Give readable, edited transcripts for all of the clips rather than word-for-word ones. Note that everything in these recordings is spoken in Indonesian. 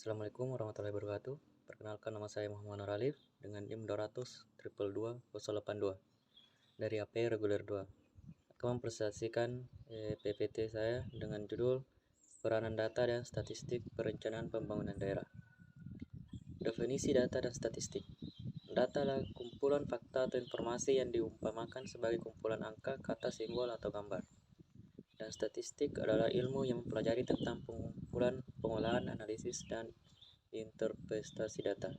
Assalamualaikum warahmatullahi wabarakatuh. Perkenalkan, nama saya Muhammad Nur Alif dengan NIM 200 222 dari AP Reguler 2. Akan mempresentasikan PPT saya dengan judul Peranan Data dan Statistik Perencanaan Pembangunan Daerah. Definisi data dan statistik. Data adalah kumpulan fakta atau informasi yang diumpamakan sebagai kumpulan angka, kata, simbol, atau gambar. Dan statistik adalah ilmu yang mempelajari tentang pengumpulan, pengolahan, analisis, dan interpretasi data.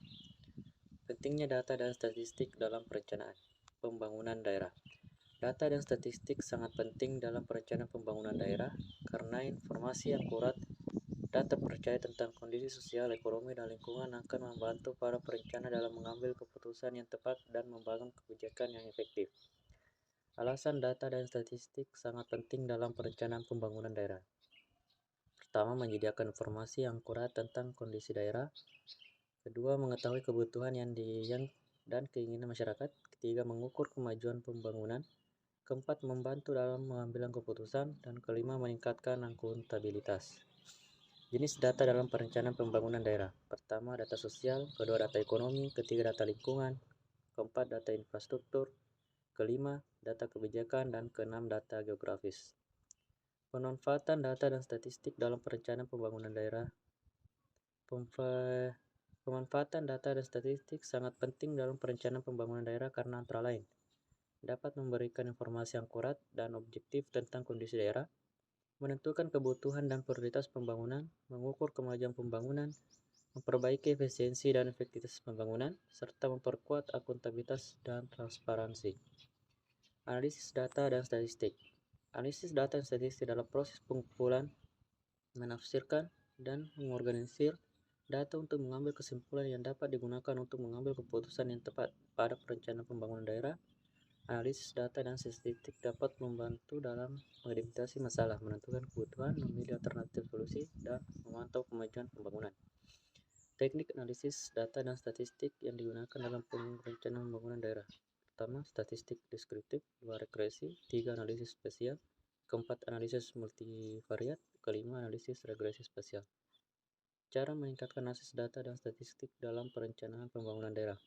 Pentingnya data dan statistik dalam perencanaan pembangunan daerah. Data dan statistik sangat penting dalam perencanaan pembangunan daerah karena informasi yang akurat dan terpercaya tentang kondisi sosial, ekonomi, dan lingkungan akan membantu para perencana dalam mengambil keputusan yang tepat dan membangun kebijakan yang efektif. Alasan data dan statistik sangat penting dalam perencanaan pembangunan daerah. Pertama, menyediakan informasi yang akurat tentang kondisi daerah. Kedua, mengetahui kebutuhan dan keinginan masyarakat. Ketiga, mengukur kemajuan pembangunan. Keempat, membantu dalam mengambil keputusan. Dan kelima, meningkatkan akuntabilitas. Jenis data dalam perencanaan pembangunan daerah. Pertama, data sosial. Kedua, data ekonomi. Ketiga, data lingkungan. Keempat, data infrastruktur. Kelima, data kebijakan. Dan keenam, data geografis. Pemanfaatan data dan statistik dalam perencanaan pembangunan daerah. Pemanfaatan data dan statistik sangat penting dalam perencanaan pembangunan daerah karena antara lain dapat memberikan informasi yang akurat dan objektif tentang kondisi daerah, menentukan kebutuhan dan prioritas pembangunan, mengukur kemajuan pembangunan, memperbaiki efisiensi dan efektivitas pembangunan, serta memperkuat akuntabilitas dan transparansi. Analisis data dan statistik. Analisis data dan statistik dalam proses pengumpulan, menafsirkan, dan mengorganisir data untuk mengambil kesimpulan yang dapat digunakan untuk mengambil keputusan yang tepat pada perencanaan pembangunan daerah. Analisis data dan statistik dapat membantu dalam mengidentifikasi masalah, menentukan kebutuhan, memilih alternatif solusi, dan memantau kemajuan pembangunan. Teknik analisis data dan statistik yang digunakan dalam perencanaan pembangunan daerah. Pertama, statistik deskriptif. Dua, regresi. Tiga, analisis spesial. Keempat, analisis multivariat. Kelima, analisis regresi spesial. Cara meningkatkan analisis data dan statistik dalam perencanaan pembangunan daerah.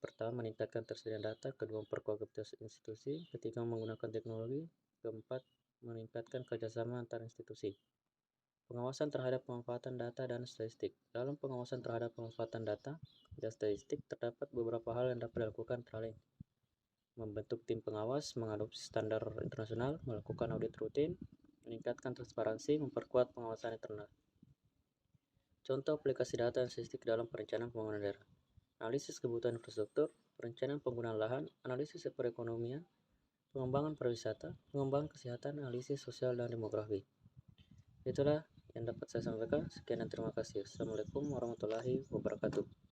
Pertama, meningkatkan tersediaan data. Kedua, memperkuat kapasitas institusi. Ketiga, menggunakan teknologi. Keempat, meningkatkan kerjasama antar institusi. Pengawasan terhadap pemanfaatan data dan statistik. Dalam pengawasan terhadap pemanfaatan data dan statistik, terdapat beberapa hal yang dapat dilakukan antara lain. Membentuk tim pengawas, mengadopsi standar internasional, melakukan audit rutin, meningkatkan transparansi, memperkuat pengawasan internal. Contoh aplikasi data dan statistik dalam perencanaan pembangunan daerah. Analisis kebutuhan infrastruktur, perencanaan penggunaan lahan, analisis perekonomian, pengembangan pariwisata, pengembangan kesehatan, analisis sosial dan demografi. Itulah yang dapat saya sampaikan. Sekian dan terima kasih. Assalamualaikum warahmatullahi wabarakatuh.